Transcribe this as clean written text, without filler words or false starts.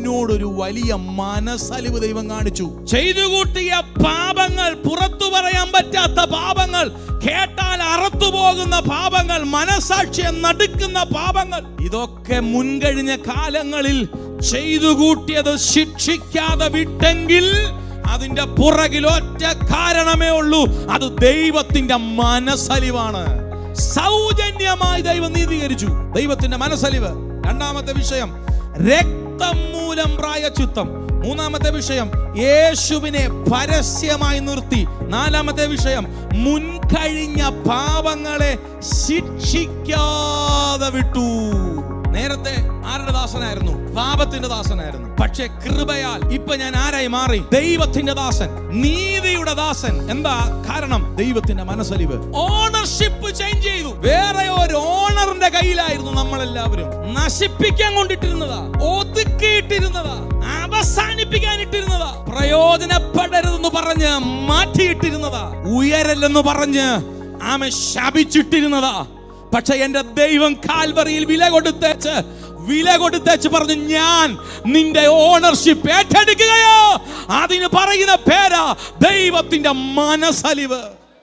എന്നോടൊരു വലിയ മനസ്സലിവ് ദൈവം കാണിച്ചു. ചെയ്തു കൂട്ടിയ പാപങ്ങൾ, പുറത്തു പറയാൻ പറ്റാത്ത പാപങ്ങൾ, കേട്ടാൽ അറത്തുപോകുന്ന പാപങ്ങൾ, മനസാക്ഷിയെ നടുക്കുന്ന പാപങ്ങൾ, ഇതൊക്കെ മുൻകഴിഞ്ഞ കാലങ്ങളിൽ ചെയ്തു കൂട്ടിയത് ശിക്ഷിക്കാതെ വിട്ടെങ്കിൽ അതിന്റെ പുറകിൽ ഒറ്റ കാരണമേ ഉള്ളൂ. അത് ദൈവത്തിന്റെ മനസ്സലിവാണ്. സൗജന്യമായി ദൈവം നീതീകരിച്ചു. ദൈവത്തിന്റെ മനസ്സലിവ്. രണ്ടാമത്തെ വിഷയം രക്തം മൂലം പ്രായശ്ചിത്തം. മൂന്നാമത്തെ വിഷയം യേശുവിനെ പരസ്യമായി നിർത്തി. നാലാമത്തെ വിഷയം മുൻകഴിഞ്ഞ പാപങ്ങളെ ശിക്ഷിക്കാതെ വിട്ടു. നേരത്തെ ആരുടെ ദാസനായിരുന്നു? പാപത്തിന്റെ ദാസനായിരുന്നു. പക്ഷെ കൃപയാൽ ഇപ്പൊ ഞാൻ ആരായി മാറി? ദൈവത്തിന്റെ ദാസൻ, നീതിയുടെ ദാസൻ. എന്താ കാരണം? ദൈവത്തിന്റെ മനസ്സലിവ്. ഓണർഷിപ്പ് ചേഞ്ച് ചെയ്തു. വേറെ ഒരു ഓണറിന്റെ കയ്യിലായിരുന്നു നമ്മളെല്ലാവരും. നശിപ്പിക്കാൻ കൊണ്ടിട്ടിരുന്നതാ, ഒതുക്കിയിട്ടിരുന്നതാ, അവസാനിപ്പിക്കാനിട്ടിരുന്നതാ, പ്രയോജനപ്പെടരുതെന്ന് പറഞ്ഞ് മാറ്റിയിട്ടിരുന്നതാ, ഉയരല്ലെന്ന് പറഞ്ഞ് ആമെ ശപിച്ചിട്ടിരുന്നതാ. പക്ഷെ എന്റെ ദൈവം കാൽവറിയിൽ വില കൊടുത്തേച്ച് പറഞ്ഞു, ഞാൻ നിന്റെ ഓണർഷിപ്പ് ഏറ്റെടുക്കുകയോ. അതിന് പറയുന്ന പേരാ ദൈവത്തിന്റെ മനസ്സലിവ്.